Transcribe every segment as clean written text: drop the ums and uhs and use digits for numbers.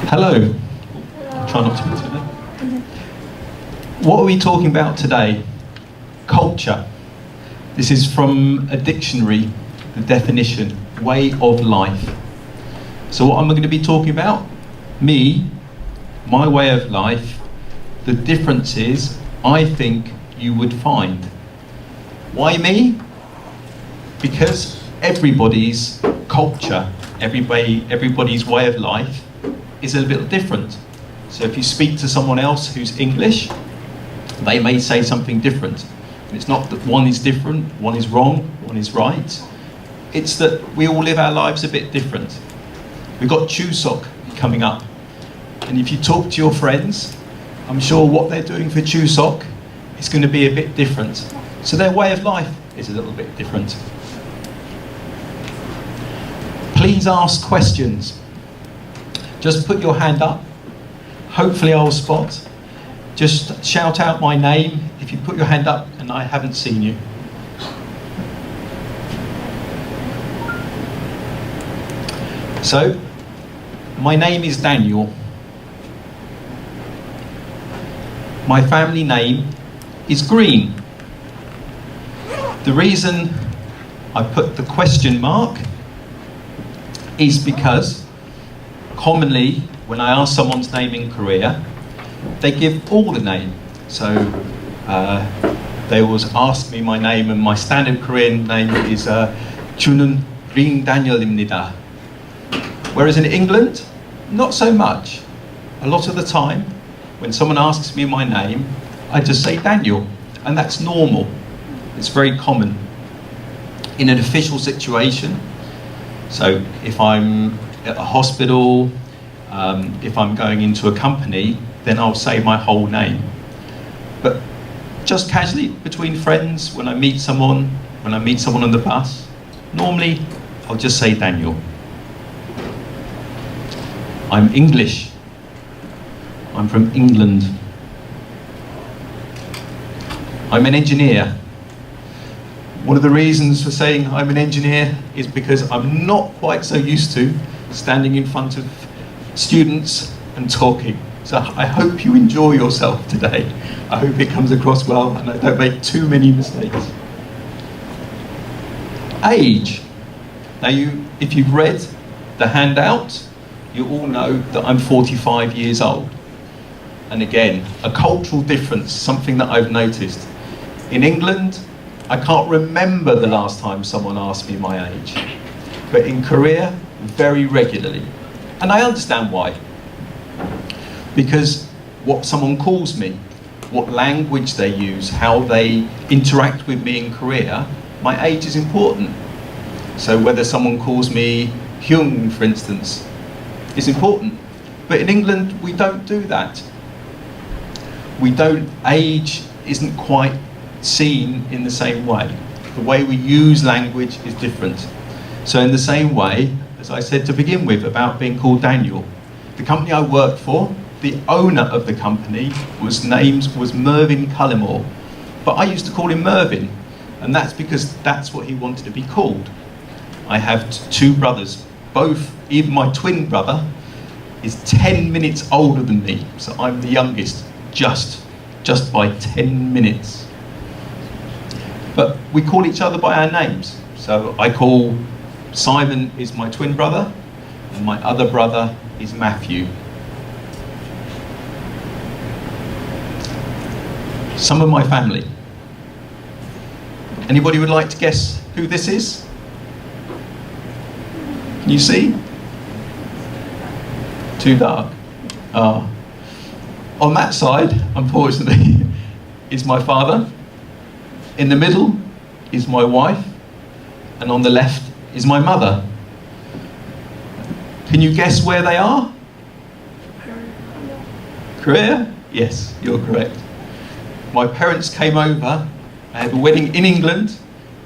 Hello. I'll try not to be too loud. What are we talking about today? Culture. This is from a dictionary, the definition, way of life. So what am I going to be talking about? Me, my way of life, the differences I think you would find. Why me? Because everybody's culture, everybody's way of life is a little different. So if you speak to someone else who's English, they may say something different. It's not that one is different, one is wrong, one is right. It's that we all live our lives a bit different. We've got CICC coming up. And if you talk to your friends, I'm sure what they're doing for CICC is going to be a bit different. So their way of life is a little bit different. Please ask questions. Just put your hand up. Hopefully I'll spot. Just shout out my name if you put your hand up and I haven't seen you. So, my name is Daniel. My family name is Green. The reason I put the question mark is because commonly when I ask someone's name in Korea, they give all the name. So they always ask me my name, and my standard Korean name is 저는 린 다니엘입니다. Whereas in England, not so much. A lot of the time, when someone asks me my name, I just say Daniel, and that's normal. It's very common. In an official situation, so if I'm at a hospital, if I'm going into a company, then I'll say my whole name. But just casually between friends, when I meet someone on the bus, normally I'll just say Daniel. I'm English. I'm from England. I'm an engineer. One of the reasons for saying I'm an engineer is because I'm not quite so used to standing in front of students and talking. So I hope you enjoy yourself today. I hope it comes across well and I don't make too many mistakes. Age. Now if you've read the handout, you all know that I'm 45 years old. And again, a cultural difference, something that I've noticed. In England, I can't remember the last time someone asked me my age. But in Korea, very regularly. And I understand why. Because what someone calls me, what language they use, how they interact with me in Korea, my age is important. So whether someone calls me Hyung, for instance, is important. But in England, we don't do that. Age isn't quite seen in the same way. The way we use language is different. So in the same way, as I said to begin with about being called Daniel, the company I worked for, the owner of the company was Mervyn Cullimore, but I used to call him Mervyn, and that's because that's what he wanted to be called. I have two brothers, even my twin brother is 10 minutes older than me, so I'm the youngest, just by 10 minutes. But we call each other by our names. So I call Simon is my twin brother, and my other brother is Matthew. Some of my family. Anybody would like to guess who this is? Can you see? Too dark. On that side, unfortunately, is my father. In the middle is my wife, and on the left is my mother. Can you guess where they are? Korea? Yes, you're correct. My parents came over. I had a wedding in England,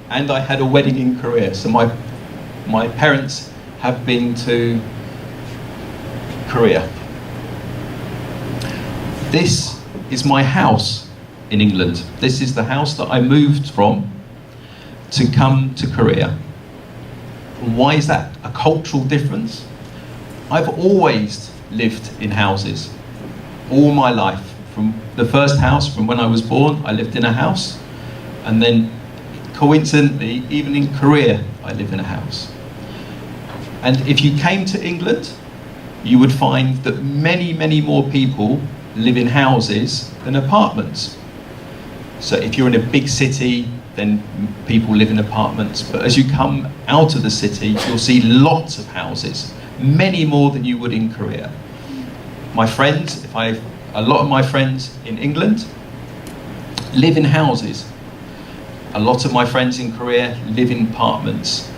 and I had a wedding in Korea. So my parents have been to Korea. This is my house in England. This is the house that I moved from to come to Korea. And why is that a cultural difference? I've always lived in houses, all my life. From the first house, from when I was born, I lived in a house. And then, coincidentally, even in Korea, I live in a house. And if you came to England, you would find that many, many more people live in houses than apartments. So if you're in a big city, then people live in apartments. But as you come out of the city, you'll see lots of houses, many more than you would in Korea. My friends, a lot of my friends in England live in houses. A lot of my friends in Korea live in apartments.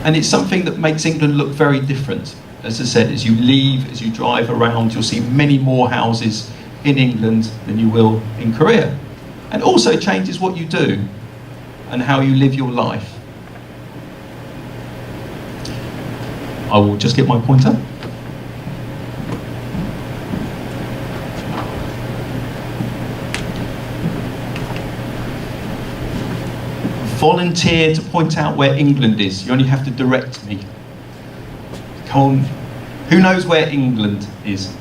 And it's something that makes England look very different. As I said, as you leave, as you drive around, you'll see many more houses in England than you will in Korea. And also changes what you do and how you live your life. I will just get my pointer. Volunteer to point out where England is. You only have to direct me. Come on. Who knows where England is?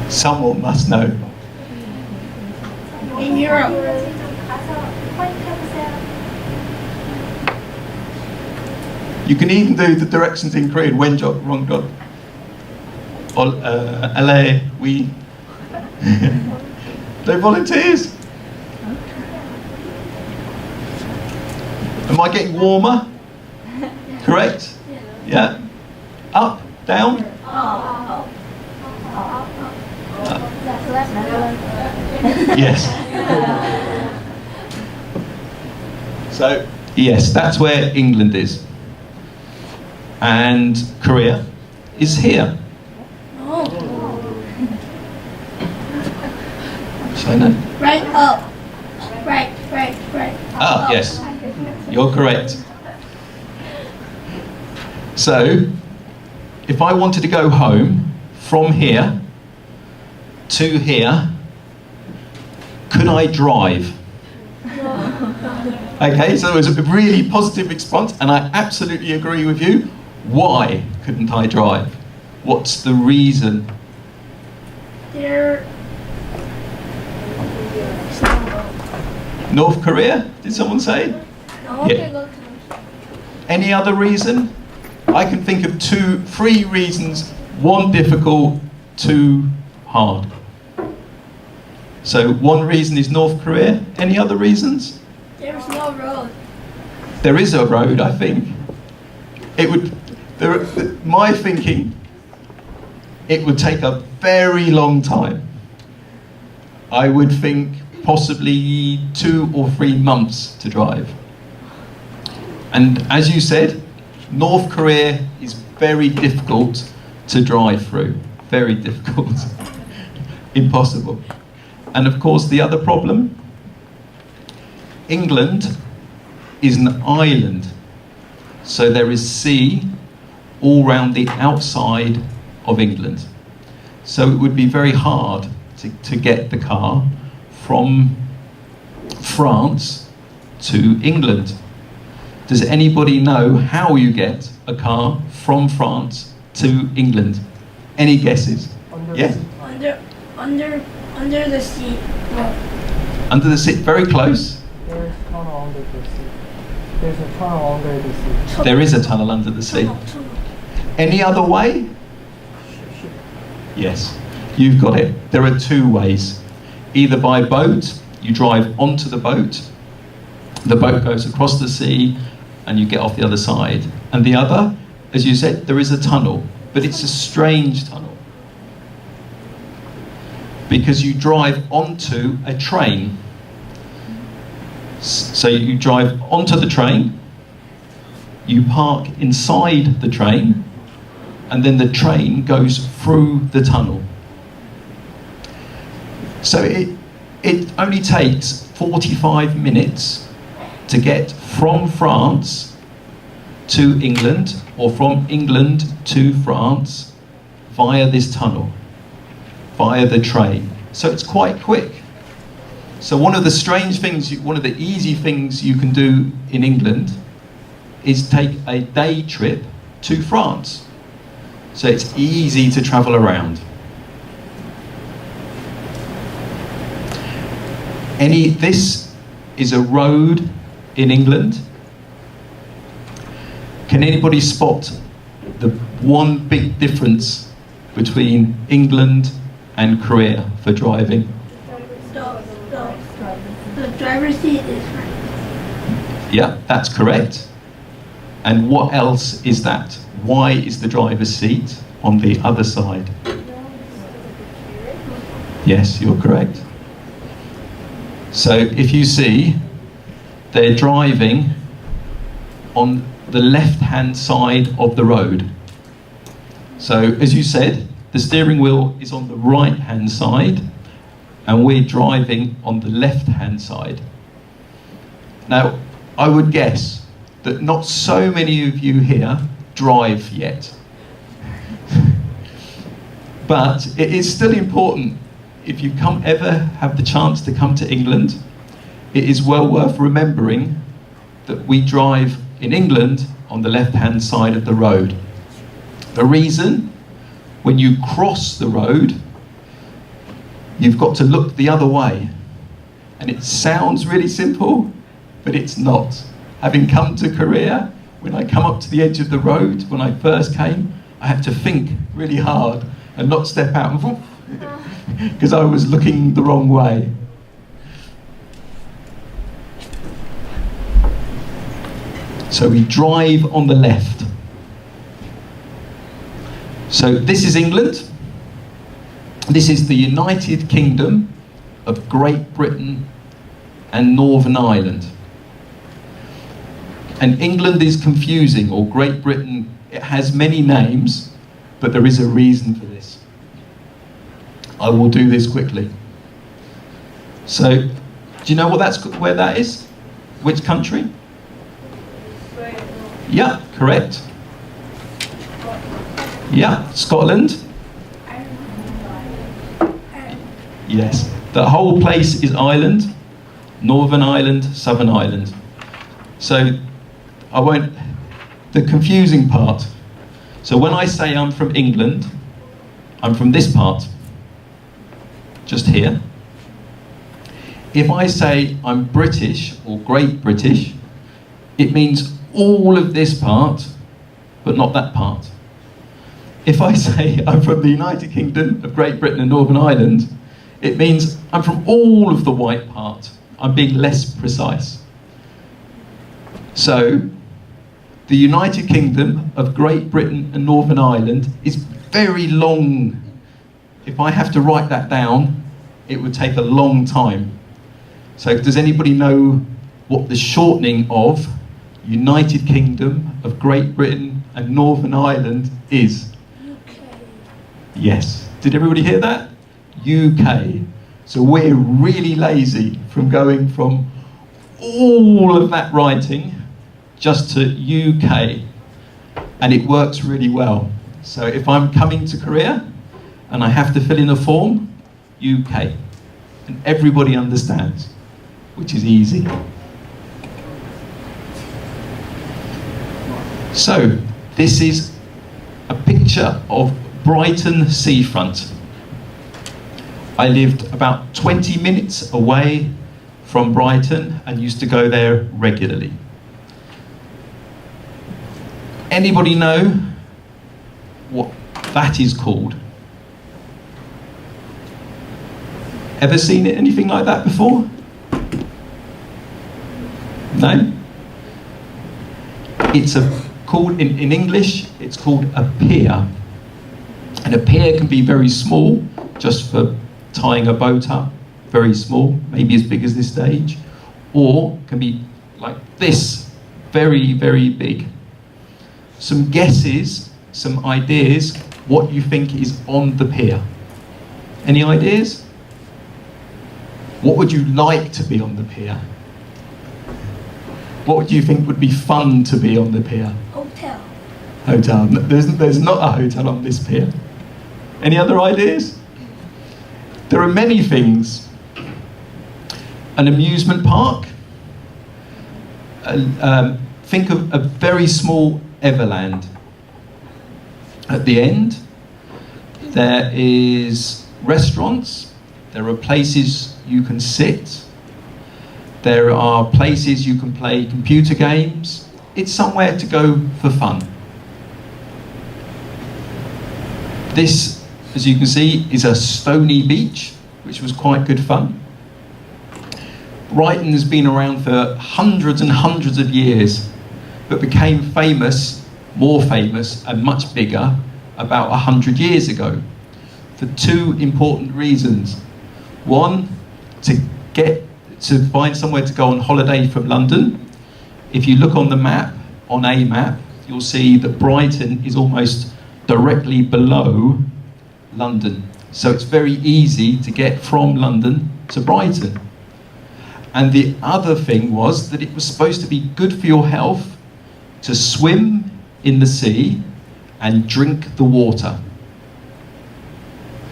Someone must know. In Europe. You can even do the directions in Korean. Wenjok, Rongjok. LA, we. They're volunteers. Am I getting warmer? Correct? Yeah. Up, down? Yes. So, yes, that's where England is. And Korea is here. So, no? Right up. Right. Ah, yes. You're correct. So, if I wanted to go home from here to here, could I drive? Okay, so it was a really positive response, and I absolutely agree with you. Why couldn't I drive? What's the reason? North Korea? Did someone say? Yeah. Any other reason? I can think of 3 reasons. 1 difficult, 2 hard. So 1 reason is North Korea. Any other reasons? There's no road. There is a road, I think. My thinking, it would take a very long time. I would think possibly 2 or 3 months to drive. And as you said, North Korea is very difficult to drive through. Very difficult. Impossible. And of course, the other problem, England is an island. So there is sea all round the outside of England. So it would be very hard to get the car from France to England. Does anybody know how you get a car from France to England? Any guesses? Yeah? Under the sea. Under the sea, very close. There's a tunnel under the sea. There's a tunnel under the sea. There is a tunnel under the sea. Any other way? Yes, you've got it. There are 2 ways. Either by boat, you drive onto the boat goes across the sea, and you get off the other side. And the other, as you said, there is a tunnel, but it's a strange tunnel. Because you drive onto a train. So you drive onto the train, you park inside the train, and then the train goes through the tunnel. So it only takes 45 minutes to get from France to England, or from England to France, via this tunnel, via the train. So it's quite quick. So one of the strange things, one of the easy things you can do in England is take a day trip to France. So it's easy to travel around. This is a road in England. Can anybody spot the one big difference between England and Korea for driving? The driver's seat is right. Yeah, that's correct. And what else is that? Why is the driver's seat on the other side? Yes, you're correct. So if you see, they're driving on the left-hand side of the road. So as you said, the steering wheel is on the right-hand side and we're driving on the left-hand side. Now, I would guess that not so many of you here drive yet. But it is still important, if you ever have the chance to come to England, it is well worth remembering that we drive in England on the left-hand side of the road. The reason, when you cross the road, you've got to look the other way. And it sounds really simple, but it's not. Having come to Korea, when I come up to the edge of the road, when I first came, I had to think really hard and not step out because I was looking the wrong way. So we drive on the left. So this is England. This is the United Kingdom of Great Britain and Northern Ireland. And England is confusing, or Great Britain, it has many names, but there is a reason for this. I will do this quickly. So, do you know where that is? Which country? Yeah, correct. Yeah, Scotland. Yes, the whole place is Ireland, Northern Ireland, Southern Ireland. So, the confusing part. So when I say I'm from England, I'm from this part, just here. If I say I'm British or Great British, it means all of this part, but not that part. If I say I'm from the United Kingdom of Great Britain and Northern Ireland, it means I'm from all of the white part. I'm being less precise. So, the United Kingdom of Great Britain and Northern Ireland is very long. If I have to write that down, it would take a long time. So does anybody know what the shortening of United Kingdom of Great Britain and Northern Ireland is? UK. Yes. Did everybody hear that? UK. So we're really lazy from going from all of that writing just to UK, and it works really well. So if I'm coming to Korea and I have to fill in a form, UK, and everybody understands, which is easy. So this is a picture of Brighton seafront. I lived about 20 minutes away from Brighton and used to go there regularly. Anybody know what that is called? Ever seen anything like that before? No? It's called, in English, it's called a pier. And a pier can be very small, just for tying a boat up, very small, maybe as big as this stage, or can be like this, very, very big. Some guesses, some ideas, what you think is on the pier. Any ideas? What would you like to be on the pier? What would you think would be fun to be on the pier? Hotel. Hotel. There's not a hotel on this pier. Any other ideas? There are many things. An amusement park, think of a very small Everland. At the end, there is restaurants, there are places you can sit, there are places you can play computer games. It's somewhere to go for fun. This, as you can see, is a stony beach, which was quite good fun. Brighton has been around for hundreds and hundreds of years, but became famous, more famous and much bigger about 100 years ago for two important reasons. One, to find somewhere to go on holiday from London. If you look on the map, on a map, you'll see that Brighton is almost directly below London. So it's very easy to get from London to Brighton. And the other thing was that it was supposed to be good for your health to swim in the sea and drink the water.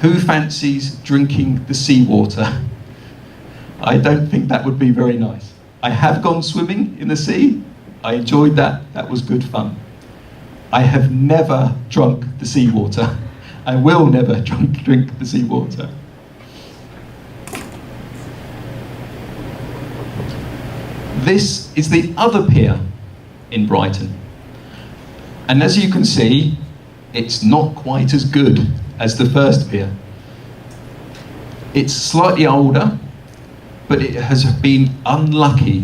Who fancies drinking the seawater? I don't think that would be very nice. I have gone swimming in the sea. I enjoyed that. That was good fun. I have never drunk the seawater. I will never drink the seawater. This is the other pier in Brighton. And as you can see, it's not quite as good as the first pier. It's slightly older, but it has been unlucky.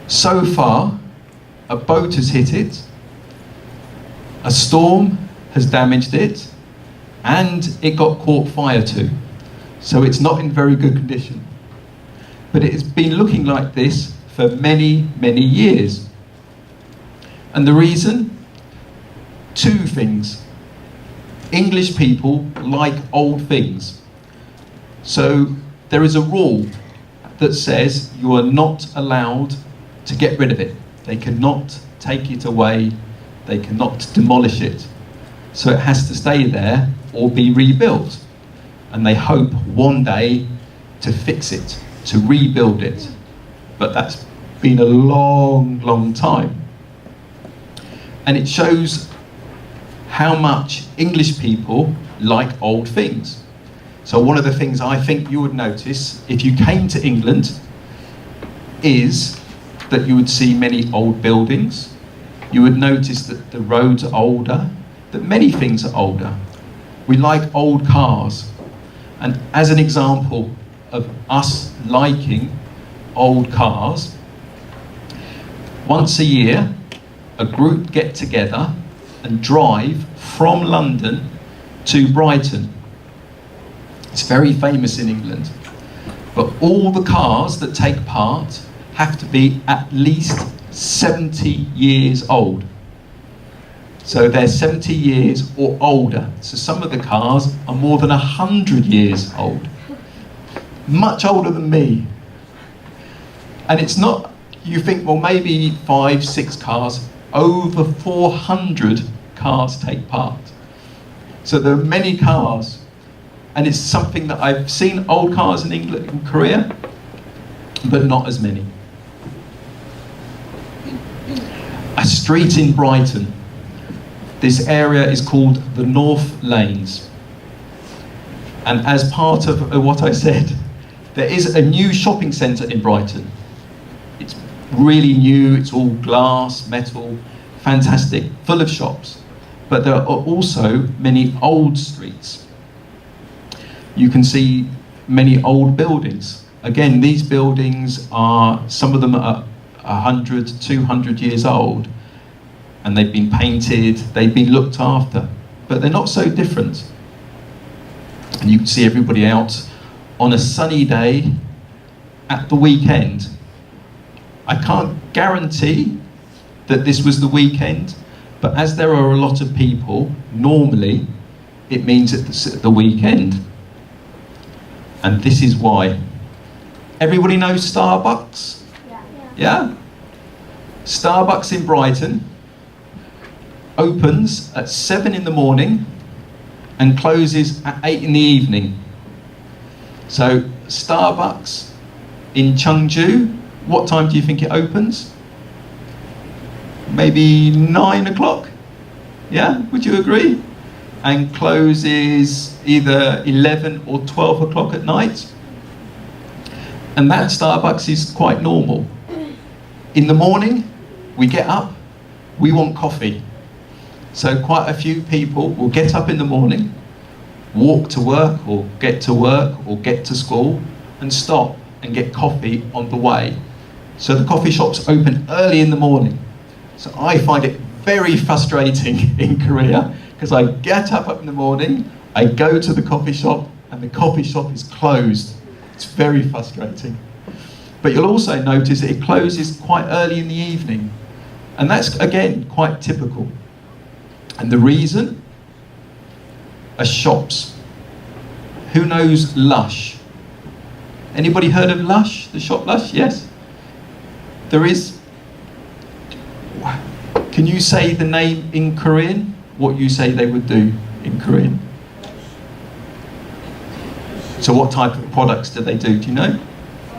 So far, a boat has hit it, a storm has damaged it, and it got caught fire too. So it's not in very good condition. But it has been looking like this for many, many years. And the reason? Two things. English people like old things. So there is a rule that says you are not allowed to get rid of it. They cannot take it away. They cannot demolish it. So it has to stay there or be rebuilt. And they hope one day to fix it, to rebuild it. But that's been a long, long time. And it shows how much English people like old things. So one of the things I think you would notice if you came to England is that you would see many old buildings. You would notice that the roads are older, that many things are older. We like old cars. And as an example of us liking old cars, once a year, a group get together and drive from London to Brighton. It's very famous in England. But all the cars that take part have to be at least 70 years old. So they're 70 years or older. So some of the cars are more than 100 years old. Much older than me. And it's not, you think, well, maybe 5, 6 cars. Over 400 cars take part. So there are many cars. And it's something that I've seen old cars in England and Korea, but not as many. A street in Brighton. This area is called the North Lanes. And as part of what I said, there is a new shopping centre in Brighton. It's really new, it's all glass, metal, fantastic, full of shops. But there are also many old streets. You can see many old buildings. Again, these buildings are, some of them are 100, 200 years old, and they've been painted, they've been looked after, but they're not so different. And you can see everybody out on a sunny day at the weekend. I can't guarantee that this was the weekend, but as there are a lot of people, normally it means it's the weekend. And this is why. Everybody knows Starbucks? Yeah? Starbucks in Brighton opens at 7 in the morning and closes at 8 in the evening. So Starbucks in Chengdu, what time do you think it opens? maybe 9 o'clock. Yeah, would you agree? And closes either 11 or 12 o'clock at night. And that Starbucks is quite normal. In the morning, we get up, we want coffee. So quite a few people will get up in the morning, walk to work or get to school, and stop and get coffee on the way. So the coffee shops open early in the morning. So I find it very frustrating in Korea, because I get up in the morning, I go to the coffee shop, and the coffee shop is closed. It's very frustrating. But you'll also notice that it closes quite early in the evening. And that's, again, quite typical. And the reason are shops. Who knows Lush? Anybody heard of Lush, the shop Lush? Yes? There is. Can you say the name in Korean? What you say they would do in Korean? So what type of products do they do? Do you know?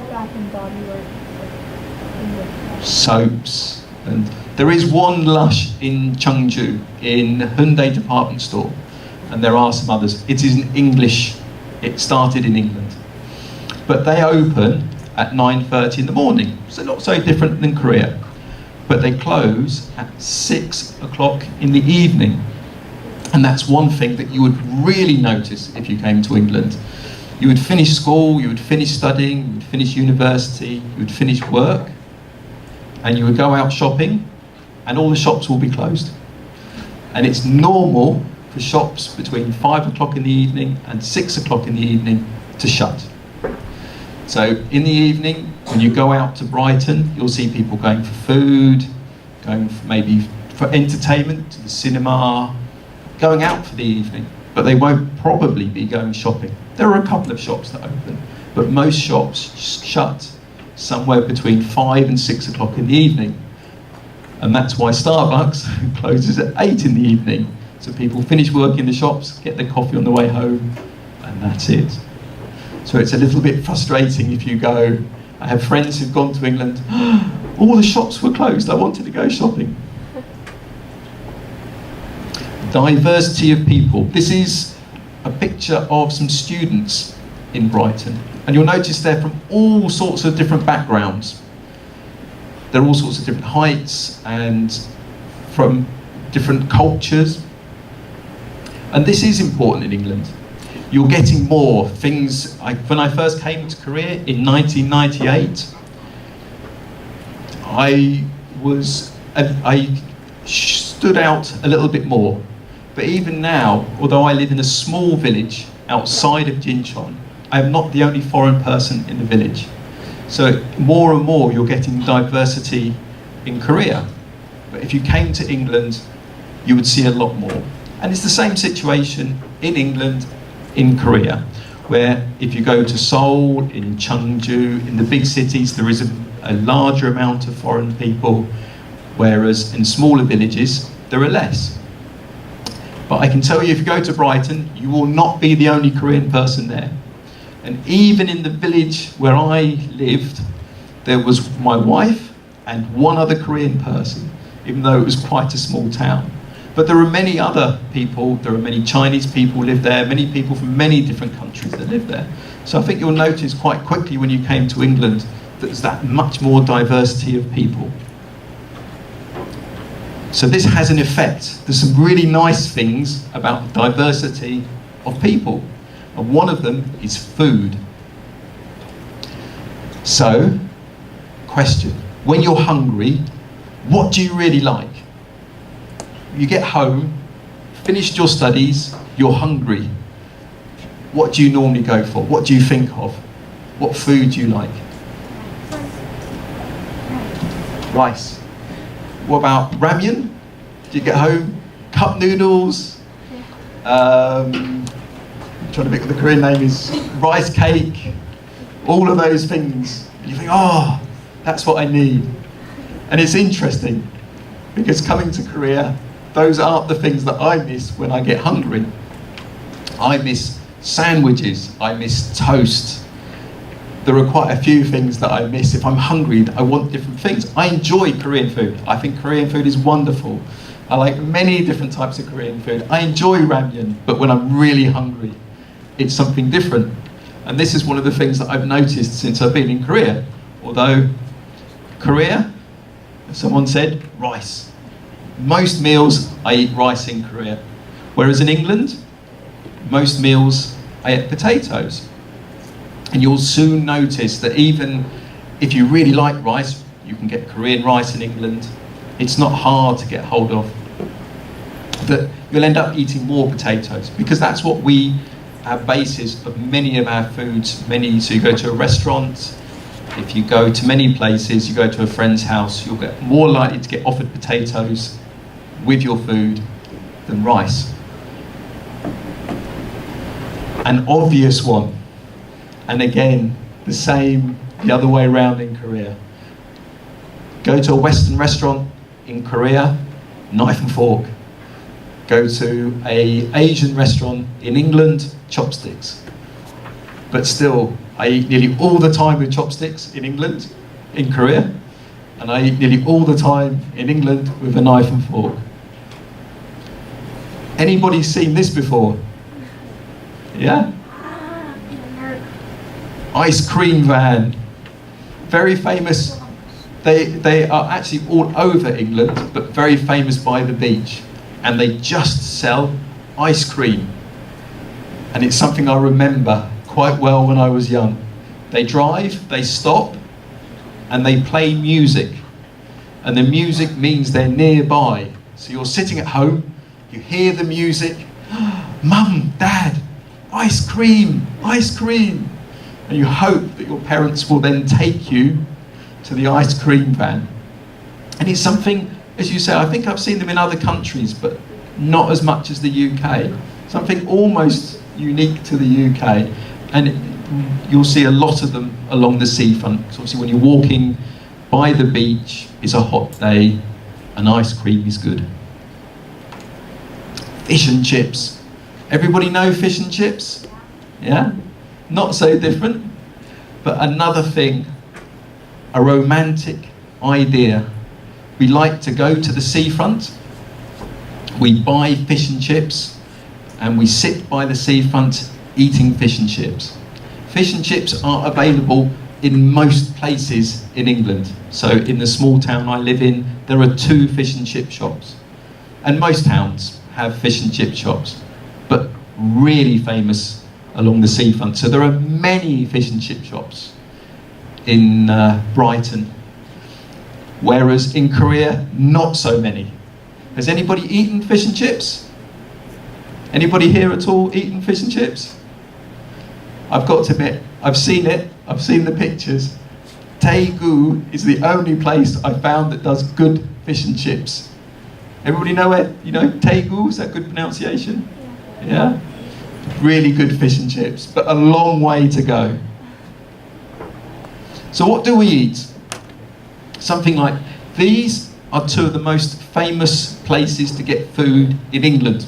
Bath and Body Works. Soaps. And there is one Lush in Cheongju, in Hyundai department store. And there are some others. It is in English. It started in England. But they open at 9:30 in the morning. So not so different than Korea. But they close at 6 o'clock in the evening. And that's one thing that you would really notice if you came to England. You would finish school, you would finish studying, you would finish university, you would finish work, and you would go out shopping, and all the shops will be closed. And it's normal for shops between 5 o'clock in the evening and 6 o'clock in the evening to shut. So in the evening, when you go out to Brighton, you'll see people going for food, going for maybe for entertainment, to the cinema, going out for the evening, but they won't probably be going shopping. There are a couple of shops that open, but most shops shut somewhere between 5 and 6 o'clock in the evening. And that's why Starbucks closes at 8 in the evening. So people finish work in the shops, get their coffee on the way home, and that's it. So it's a little bit frustrating if you go. I have friends who've gone to England, all the shops were closed, I wanted to go shopping. Diversity of people. This is a picture of some students in Brighton. And you'll notice they're from all sorts of different backgrounds. They're all sorts of different heights and from different cultures. And this is important in England. You're getting more things. When I first came to Korea in 1998, I stood out a little bit more. But even now, although I live in a small village outside of Jincheon, I am not the only foreign person in the village. So more and more you're getting diversity in Korea. But if you came to England, you would see a lot more. And it's the same situation in England, in Korea, where if you go to Seoul, in Cheongju, in the big cities, there is a larger amount of foreign people, whereas in smaller villages, there are less. But I can tell you, if you go to Brighton, you will not be the only Korean person there. And even in the village where I lived, there was my wife and one other Korean person, even though it was quite a small town. But there are many other people, there are many Chinese people live there, many people from many different countries that live there. So I think you'll notice quite quickly when you came to England that there's that much more diversity of people. So this has an effect. There's some really nice things about diversity of people. And one of them is food. So, question. When you're hungry, what do you really like? You get home, finished your studies, you're hungry. What do you normally go for? What do you think of? What food do you like? Rice. What about ramyun? Do you get home? Cup noodles? I'm trying to think what the Korean name is. Rice cake? All of those things. You think, oh, that's what I need. And it's interesting, because coming to Korea, those aren't the things that I miss when I get hungry. I miss sandwiches, I miss toast, there are quite a few things that I miss. If I'm hungry, I want different things. I enjoy Korean food. I think Korean food is wonderful. I like many different types of Korean food. I enjoy ramyun, but when I'm really hungry, it's something different. And this is one of the things that I've noticed since I've been in Korea. Although Korea, someone said, rice. Most meals I eat rice in Korea. Whereas in England, most meals I eat potatoes. And you'll soon notice that even if you really like rice, you can get Korean rice in England. It's not hard to get hold of. That you'll end up eating more potatoes because that's what our basis of many of our foods. So you go to a restaurant, if you go to many places, you go to a friend's house, you'll get more likely to get offered potatoes with your food than rice. An obvious one, and again, the same the other way around in Korea. Go to a Western restaurant in Korea, knife and fork. Go to an Asian restaurant in England, chopsticks. But still, I eat nearly all the time with chopsticks in England, in Korea, and I eat nearly all the time in England with a knife and fork. Anybody seen this before? Yeah? Ice cream van. Very famous. They are actually all over England, but very famous by the beach. And they just sell ice cream. And it's something I remember quite well when I was young. They drive, they stop, and they play music. And the music means they're nearby. So you're sitting at home, you hear the music, Mum, Dad, ice cream, ice cream. And you hope that your parents will then take you to the ice cream van. And it's something, as you say, I think I've seen them in other countries, but not as much as the UK. Something almost unique to the UK. And you'll see a lot of them along the seafront. So obviously when you're walking by the beach, it's a hot day, and ice cream is good. Fish and chips. Everybody know fish and chips? Yeah? Not so different. But another thing, a romantic idea. We like to go to the seafront, we buy fish and chips, and we sit by the seafront eating fish and chips. Fish and chips are available in most places in England. So in the small town I live in, there are 2 fish and chip shops. And most towns have fish and chip shops, but really famous along the seafront. So there are many fish and chip shops in Brighton. Whereas in Korea, not so many. Has anybody eaten fish and chips? Anybody here at all eaten fish and chips? I've got to admit, I've seen it, I've seen the pictures. Daegu is the only place I found that does good fish and chips. Everybody know it? You know, Daegu, is that good pronunciation? Yeah? Really good fish and chips, but a long way to go. So what do we eat? Something like, these are 2 of the most famous places to get food in England.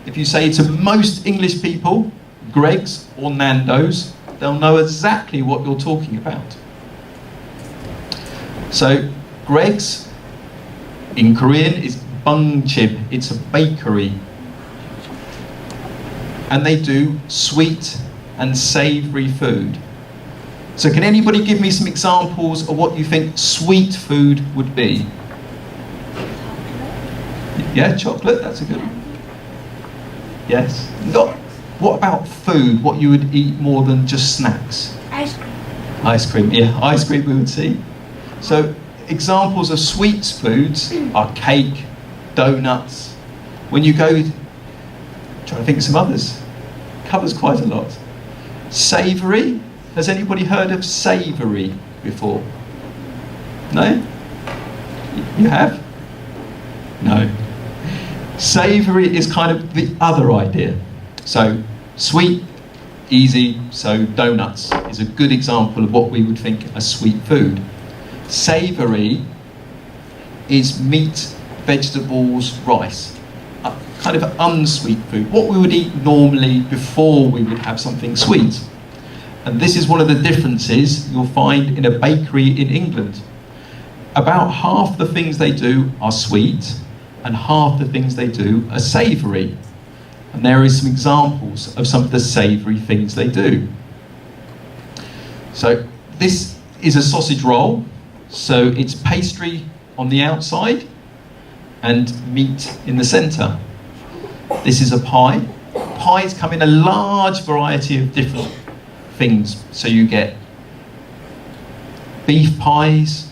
If you say to most English people, Greggs or Nando's, they'll know exactly what you're talking about. So, Greggs in Korean is bungchib, it's a bakery. And they do sweet and savoury food. So can anybody give me some examples of what you think sweet food would be? Yeah, chocolate, that's a good one. Yes. What about food? What you would eat more than just snacks? Ice cream. Ice cream, yeah, ice cream we would see. So examples of sweet foods are cake, donuts. When you go, trying to think of some others, covers quite a lot. Savoury. Has anybody heard of savoury before? No? You have? No. Savoury is kind of the other idea. So, sweet, easy, so donuts is a good example of what we would think a sweet food. Savoury is meat, vegetables, rice. A kind of unsweet food. What we would eat normally before we would have something sweet. And this is one of the differences you'll find in a bakery in England. About half the things they do are sweet, and half the things they do are savoury. And there is some examples of some of the savoury things they do. So this is a sausage roll. So it's pastry on the outside and meat in the centre. This is a pie. Pies come in a large variety of different things. So you get beef pies,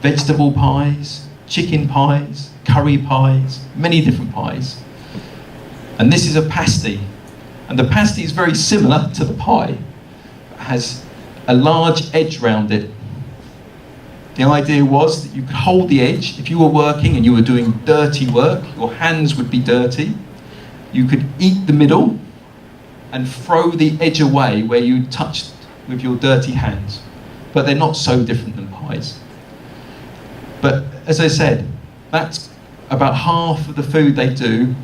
vegetable pies, chicken pies, curry pies, many different pies. And this is a pasty. And the pasty is very similar to the pie. It has a large edge round it. The idea was that you could hold the edge. If you were working and you were doing dirty work, your hands would be dirty. You could eat the middle and throw the edge away where you touched with your dirty hands. But they're not so different than pies. But as I said, that's about half of the food they do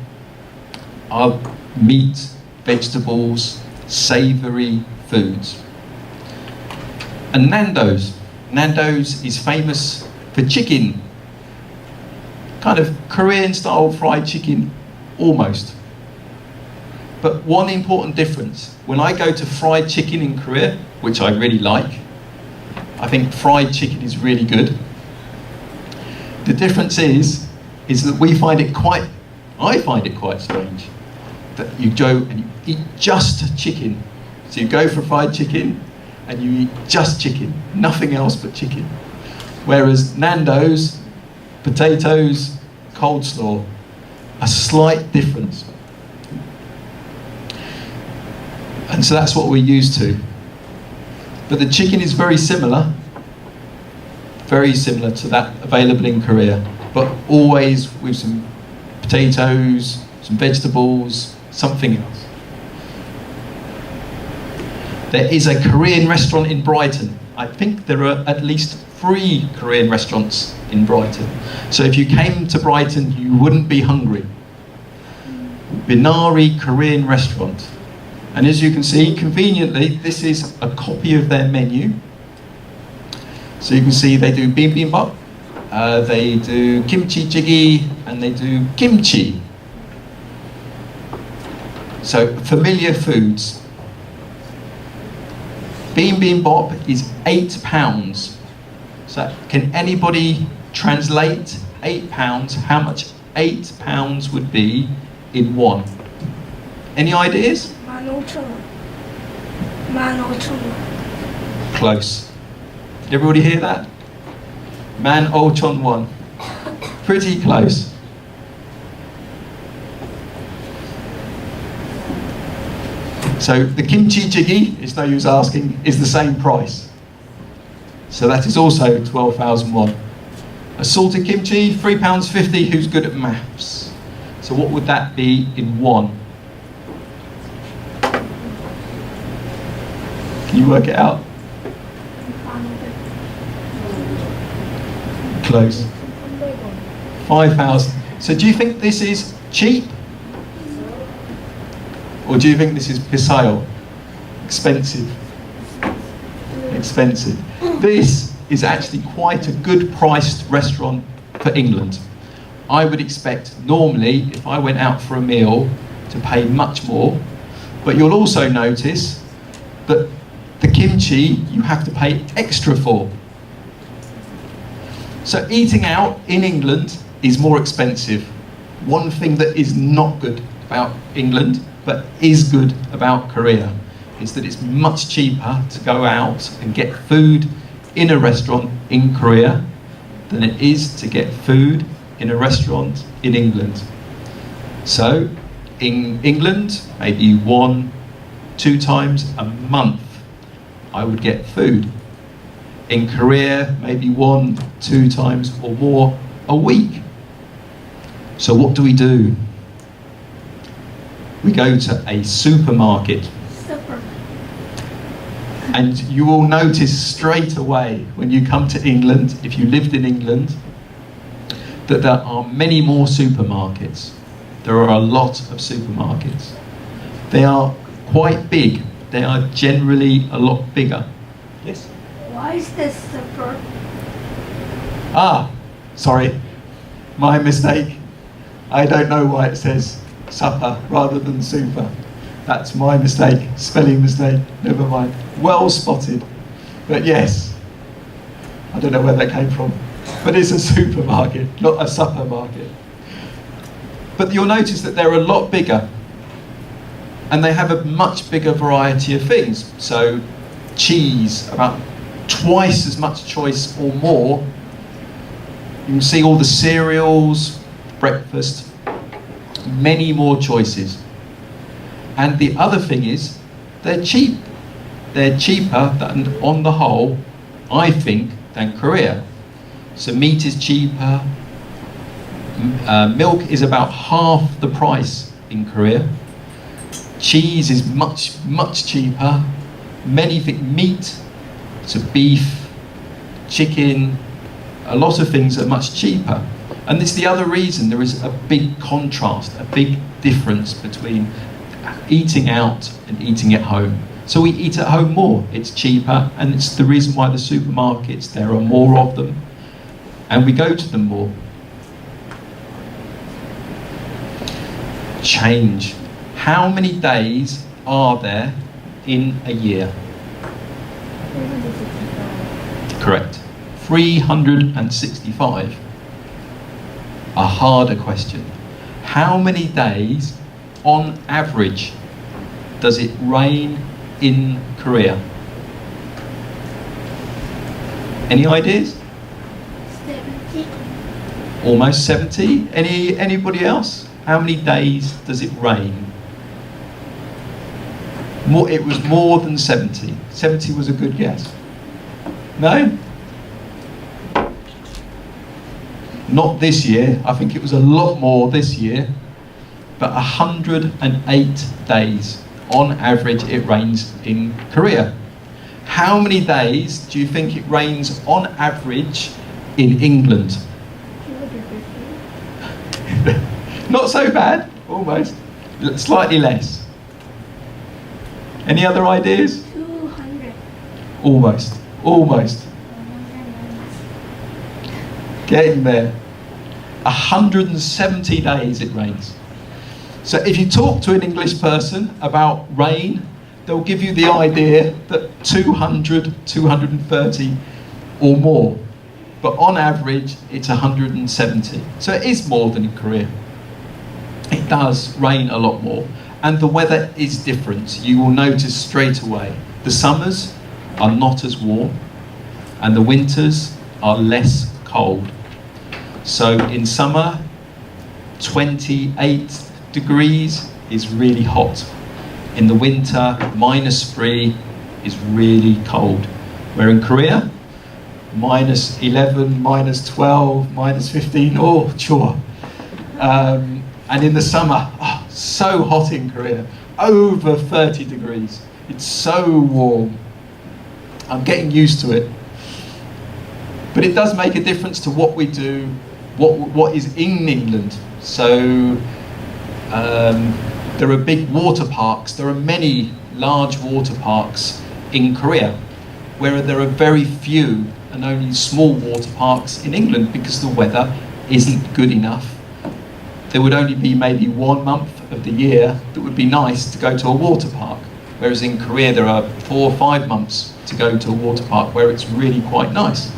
are meat, vegetables, savoury foods. And Nando's is famous for chicken, kind of Korean style fried chicken, almost. But one important difference, when I go to fried chicken in Korea, which I really like, I think fried chicken is really good. The difference is that I find it quite strange that you go and you eat just chicken. So you go for fried chicken and you eat just chicken, nothing else but chicken. Whereas Nando's, potatoes, coleslaw, a slight difference. And so that's what we're used to. But the chicken is very similar to that available in Korea, but always with some potatoes, some vegetables, something else. There is a Korean restaurant in Brighton. I think there are at least 3 Korean restaurants in Brighton. So if you came to Brighton, you wouldn't be hungry. Binari Korean restaurant. And as you can see, conveniently, this is a copy of their menu. So you can see they do bibimbap, they do kimchi jjigae, and they do kimchi. So familiar foods. Bibimbap is £8. So can anybody translate £8? How much £8 would be in won? Any ideas? 15,000. Close. Did everybody hear that? Man Ochon won. Pretty close. So the kimchi jjigae, it's no use asking, is the same price. So that is also 12,000 won. A salted kimchi, £3.50. Who's good at maths? So what would that be in won? Can you work it out? Close. 5,000. So do you think this is cheap? Or do you think this is pisao? Expensive. Expensive. This is actually quite a good priced restaurant for England. I would expect normally, if I went out for a meal, to pay much more. But you'll also notice that the kimchi you have to pay extra for. So eating out in England is more expensive. One thing that is not good about England, but is good about Korea, is that it's much cheaper to go out and get food in a restaurant in Korea than it is to get food in a restaurant in England. So in England, maybe 1-2 times a month I would get food. In Korea, maybe 1-2 times or more a week. So what do? We go to a supermarket. And you will notice straight away when you come to England, if you lived in England, that there are many more supermarkets. There are a lot of supermarkets. They are quite big. they are generally a lot bigger. Yes? Why is this super? Ah, sorry, my mistake. I don't know why it says supper rather than super. That's my mistake, spelling mistake, never mind. Well spotted, but yes, I don't know where that came from, but it's a supermarket, not a supper market. But you'll notice that they're a lot bigger, and they have a much bigger variety of things. So cheese, about twice as much choice or more. You can see all the cereals, breakfast, many more choices. And the other thing is, they're cheap. They're cheaper than, on the whole, I think, than Korea. So meat is cheaper. Milk is about half the price in Korea. Cheese is much, much cheaper. Many think meat, so beef, chicken, a lot of things are much cheaper. And it's the other reason there is a big contrast, a big difference between eating out and eating at home. So we eat at home more, it's cheaper, and it's the reason why the supermarkets, there are more of them, and we go to them more. Change. How many days are there in a year? Correct. 365. A harder question. How many days, on average, does it rain in Korea? Any ideas? 70. Almost 70. Anybody else? How many days does it rain? More, it was more than 70. 70 was a good guess. No? Not this year. I think it was a lot more this year. But 108 days on average it rains in Korea. How many days do you think it rains on average in England? 250. Not so bad, almost. Slightly less. Any other ideas? 200. Almost. Getting there. 170 days it rains. So if you talk to an English person about rain, they'll give you the idea that 200, 230 or more. But on average, it's 170. So it is more than in Korea. It does rain a lot more. And the weather is different. You will notice straight away. The summers are not as warm, and the winters are less cold. So in summer, 28 degrees is really hot. In the winter, -3 is really cold. Where in Korea, -11, -12, -15, oh, sure. And in the summer, oh, so hot in Korea, over 30 degrees. It's so warm. I'm getting used to it. But it does make a difference to what we do, what is in England. So there are big water parks. There are many large water parks in Korea, where there are very few and only small water parks in England because the weather isn't good enough. There would only be maybe 1 month of the year that would be nice to go to a water park. Whereas in Korea there are 4 or 5 months to go to a water park where it's really quite nice.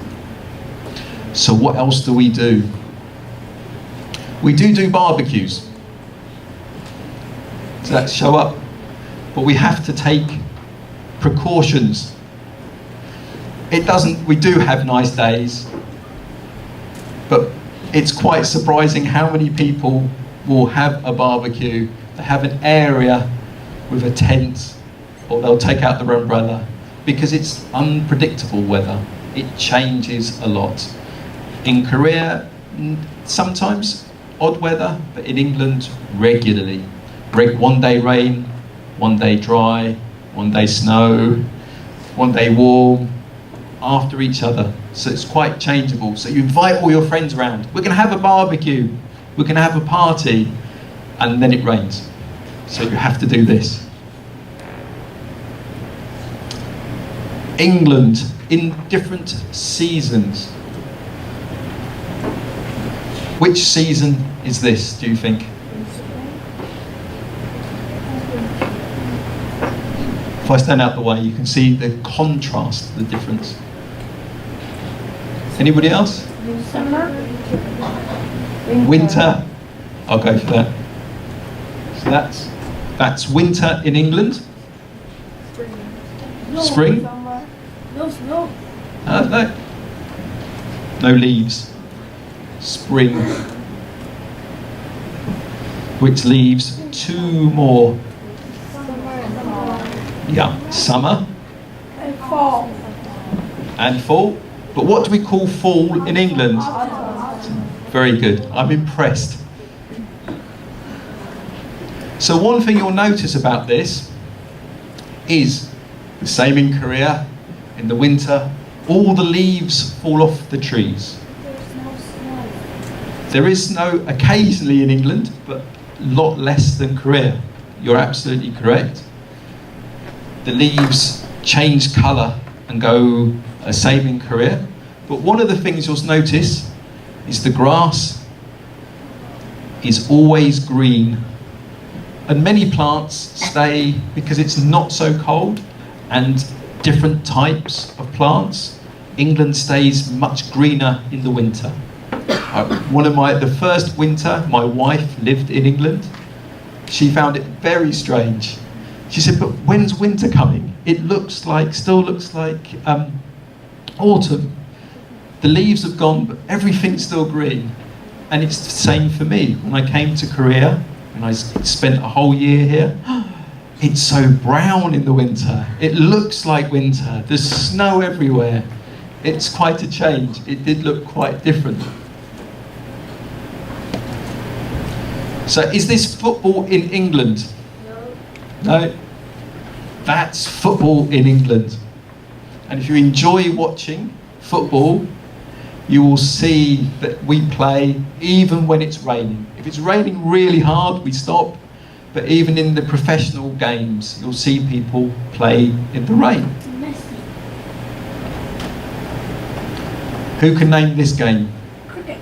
So what else do? We do barbecues. Does that show up? But we have to take precautions. We do have nice days, but it's quite surprising how many people will have a barbecue. They have an area with a tent, or they'll take out their umbrella, because it's unpredictable weather. It changes a lot. In Korea, sometimes odd weather, but in England, regularly. One day rain, one day dry, one day snow, one day warm, after each other. So it's quite changeable. So you invite all your friends around. We're going to have a barbecue. We're going to have a party. And then it rains. So you have to do this. England in different seasons. Which season is this, do you think? If I stand out the way, you can see the contrast, the difference. Anybody else? Summer. Winter. I'll go for that. So that's winter in England. Spring. No snow. No. No leaves. Spring. Which leaves two more. Yeah, summer And fall. and fall. But what do we call fall in England? Very good. I'm impressed. So one thing you'll notice about this is the same in Korea. In the winter, all the leaves fall off the trees. There's no snow. There is snow occasionally in England, but a lot less than Korea. You're absolutely correct. The leaves change colour and go same in Korea. But one of the things you'll notice is the grass is always green. And many plants stay because it's not so cold, and different types of plants. England stays much greener in the winter. The first winter my wife lived in England, she found it very strange. She said, but when's winter coming? It still looks like autumn. The leaves have gone, but everything's still green. And it's the same for me. When I came to Korea, and I spent a whole year here, it's so brown in the winter. It looks like winter. There's snow everywhere. It's quite a change. It did look quite different. So is this football in England? No. That's football in England. And if you enjoy watching football, you will see that we play even when it's raining. If it's raining really hard, we stop. But even in the professional games, you'll see people play in the rain. Messy. Who can name this game? Cricket.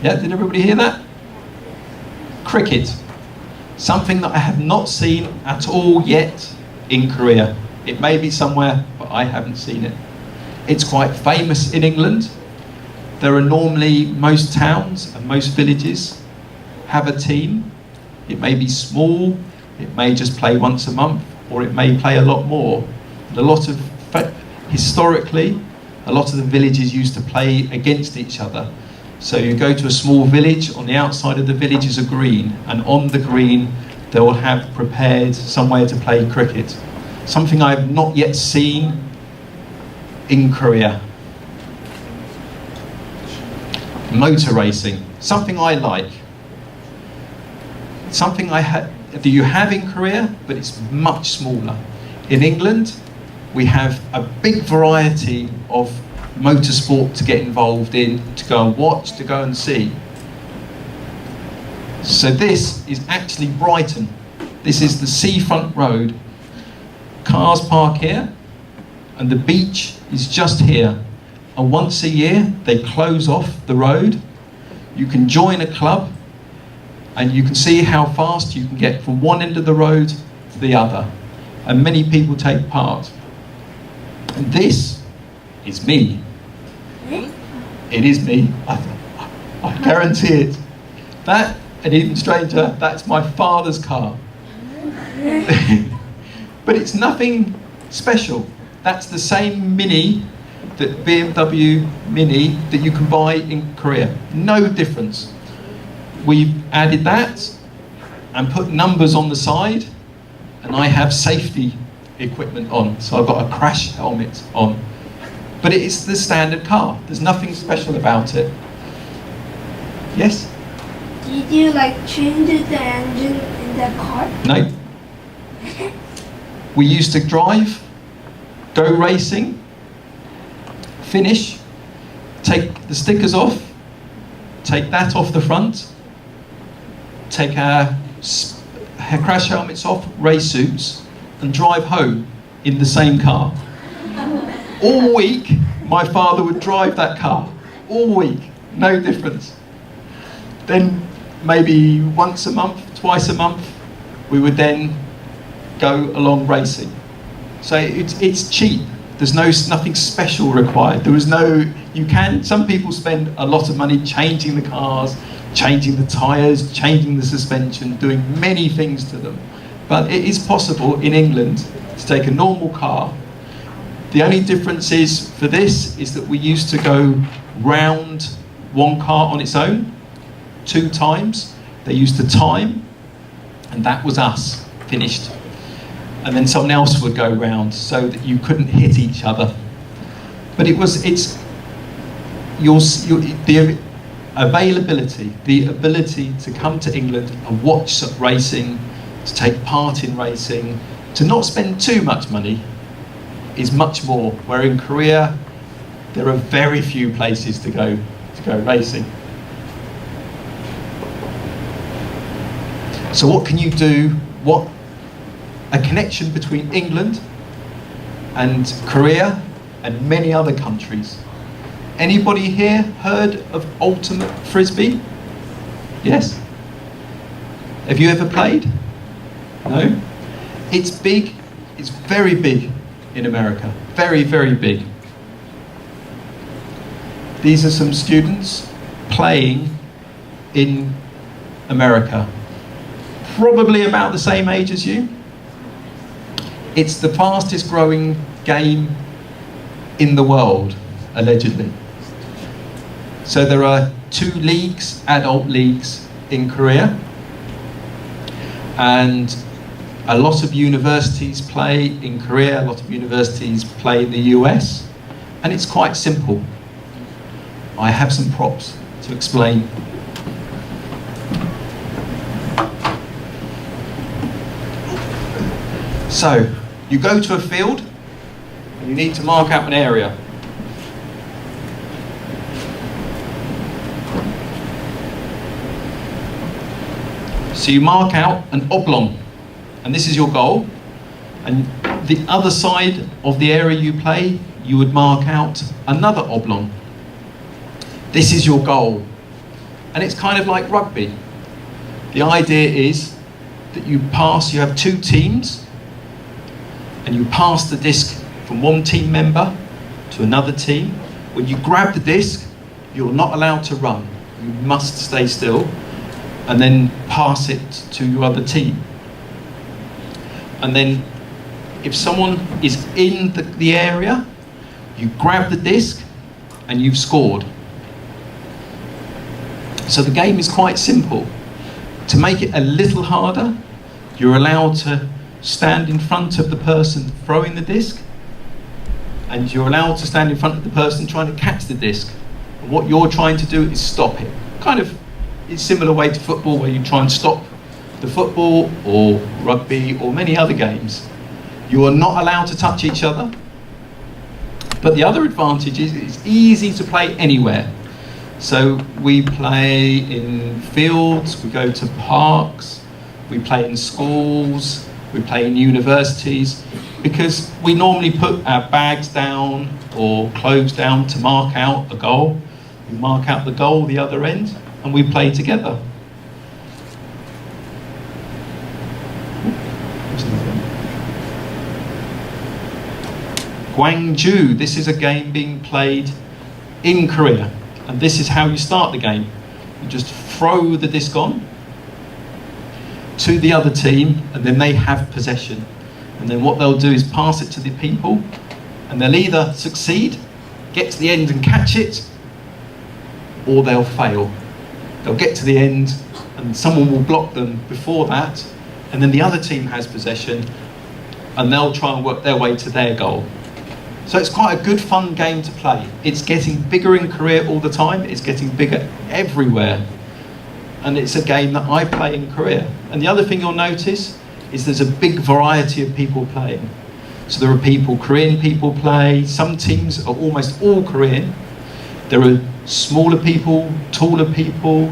Yeah, did everybody hear that? Cricket. Something that I have not seen at all yet in Korea. It may be somewhere, but I haven't seen it. It's quite famous in England. There are normally, most towns and most villages have a team. It may be small, it may just play once a month, or it may play a lot more. Historically, a lot of the villages used to play against each other. So you go to a small village, on the outside of the village is a green, and on the green they will have prepared somewhere to play cricket. Something I have not yet seen in Korea. Motor racing, something I like. Something that you have in Korea, but it's much smaller. In England, we have a big variety of motorsport to get involved in, to go and watch, to go and see. So this is actually Brighton. This is the seafront road. Cars park here, and the beach is just here. And once a year, they close off the road. You can join a club, and you can see how fast you can get from one end of the road to the other. And many people take part. And this is me. It is me. I guarantee it. That, and even stranger, that's my father's car. But it's nothing special. That's the same Mini, that BMW Mini, that you can buy in Korea. No difference. We've added that and put numbers on the side, and I have safety equipment on. So I've got a crash helmet on. But it is the standard car. There's nothing special about it. Yes? Did you change the engine in that car? No. We used to drive, go racing, finish, take the stickers off, take that off the front, take our crash helmets off, race suits, and drive home in the same car. All week, my father would drive that car. All week, no difference. Then maybe once a month, twice a month, we would then go along racing. So it's cheap. There's nothing special required. There was no, some people spend a lot of money changing the cars, changing the tyres, changing the suspension, doing many things to them. But it is possible in England to take a normal car. The only difference is, for this, is that we used to go round one car on its own 2 times. They used to time, and that was us, finished. And then someone else would go round so that you couldn't hit each other. But the availability, the ability to come to England and watch racing, to take part in racing, to not spend too much money, is much more. Where in Korea, there are very few places to go racing. So what can you do? A connection between England and Korea and many other countries. Anybody here heard of ultimate frisbee? Yes? Have you ever played? No? It's big, it's very big in America. Very, very big. These are some students playing in America. Probably about the same age as you. It's the fastest growing game in the world, allegedly. So there are 2 leagues, adult leagues in Korea. And a lot of universities play in Korea, a lot of universities play in the US. And it's quite simple. I have some props to explain. So, you go to a field, and you need to mark out an area. So you mark out an oblong, and this is your goal. And the other side of the area you play, you would mark out another oblong. This is your goal. And it's kind of like rugby. The idea is that you have 2 teams, and you pass the disc from one team member to another team. When you grab the disc, you're not allowed to run. You must stay still and then pass it to your other team. And then if someone is in the area, you grab the disc and you've scored. So the game is quite simple. To make it a little harder, you're allowed to stand in front of the person throwing the disc, and you're allowed to stand in front of the person trying to catch the disc. And what you're trying to do is stop it. Kind of, it's a similar way to football, where you try and stop the football or rugby or many other games. You are not allowed to touch each other. But the other advantage is it's easy to play anywhere. So we play in fields, we go to parks, we play in schools, we play in universities, because we normally put our bags down or clothes down to mark out a goal. We mark out the goal, the other end, and we play together. Gwangju, this is a game being played in Korea, and this is how you start the game. You just throw the disc on to the other team, and then they have possession. And then what they'll do is pass it to the people, and they'll either succeed, get to the end and catch it, or they'll fail. They'll get to the end, and someone will block them before that, and then the other team has possession, and they'll try and work their way to their goal. So it's quite a good, fun game to play. It's getting bigger in Korea all the time. It's getting bigger everywhere. And it's a game that I play in Korea. And the other thing you'll notice is there's a big variety of people playing. So there are Korean people play. Some teams are almost all Korean. There are smaller people, taller people,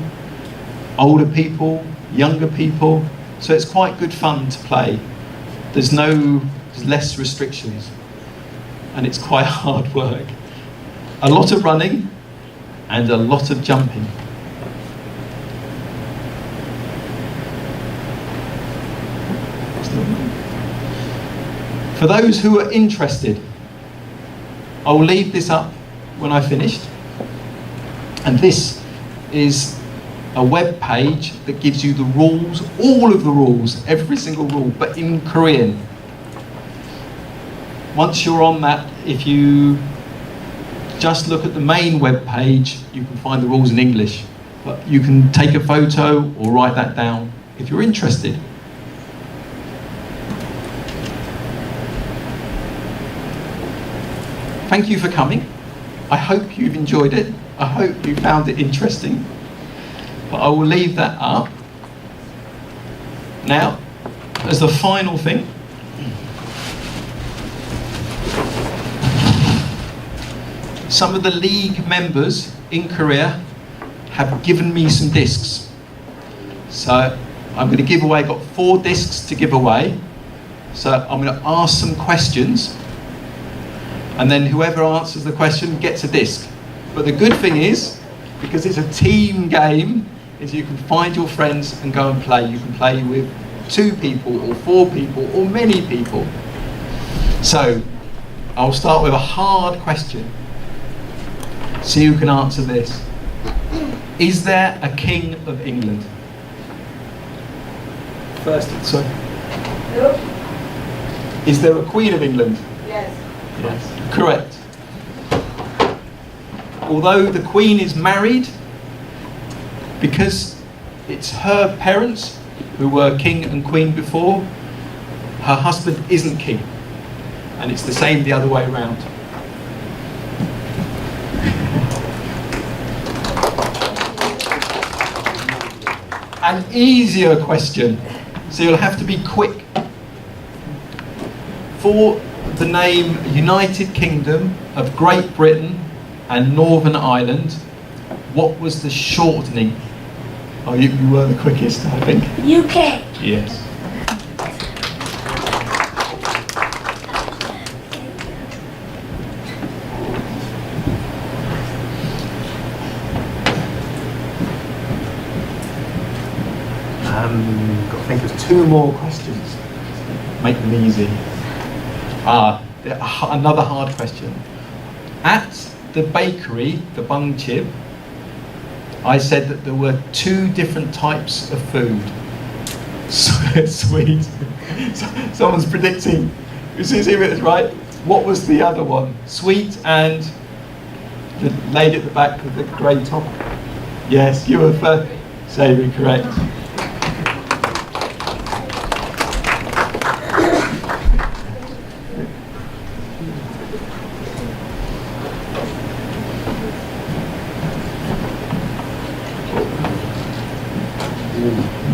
older people, younger people. So it's quite good fun to play. There's less restrictions. and it's quite hard work. A lot of running and a lot of jumping. For those who are interested, I will leave this up when I finished. And this is a web page that gives you the rules, all of the rules, every single rule, but in Korean. Once you're on that, if you just look at the main web page, you can find the rules in English. But you can take a photo or write that down if you're interested. Thank you for coming. I hope you've enjoyed it. I hope you found it interesting. But I will leave that up. Now, as the final thing, some of the league members in Korea have given me some discs. So I'm going to give away, I've got 4 discs to give away. So I'm going to ask some questions, and then whoever answers the question gets a disc. But the good thing is, because it's a team game, is you can find your friends and go and play. You can play with 2 people or 4 people or many people. So I'll start with a hard question. See who can answer this. Is there a king of England? First, sorry. No. Is there a queen of England? Yes. Yes. Correct. Although the queen is married, because it's her parents who were king and queen before, her husband isn't king. And it's the same the other way around. An easier question, so you'll have to be quick. For the name United Kingdom of Great Britain and Northern Ireland, what was the shortening? Oh, you were the quickest, I think. UK. Yes. Got to think of 2 more questions. Make them easy. Another hard question. At the bakery, the bung chip, I said that there were 2 different types of food. Sweet. Someone's predicting. You see if it's right? What was the other one? Sweet and the lady at the back with the grey top. Yes, you were first. Savoury, correct.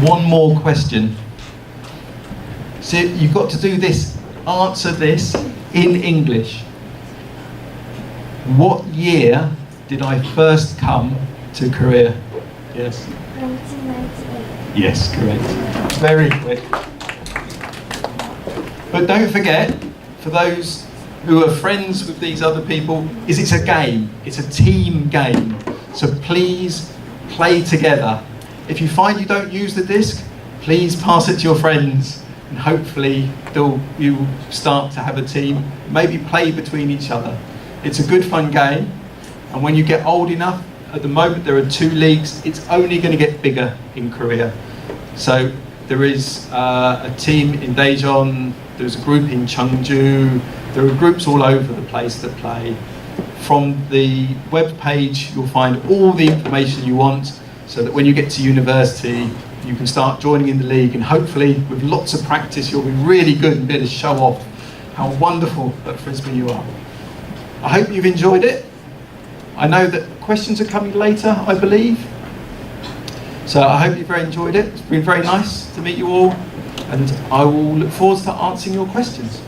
One more question. So you've got to do this, answer this in English. What year did I first come to Korea? Yes? 1998. Yes, correct. Very quick. But don't forget, for those who are friends with these other people, it's a game. It's a team game. So please play together. If you find you don't use the disc, please pass it to your friends, and hopefully you will start to have a team, maybe play between each other. It's a good fun game, and when you get old enough, at the moment there are 2 leagues, it's only going to get bigger in Korea. So there is a team in Daejeon, there's a group in Cheongju, there are groups all over the place that play. From the web page you'll find all the information you want, so that when you get to university, you can start joining in the league, and hopefully with lots of practice you'll be really good and be able to show off how wonderful at Frisbee you are. I hope you've enjoyed it. I know that questions are coming later, I believe. So I hope you've very enjoyed it. It's been very nice to meet you all, and I will look forward to answering your questions.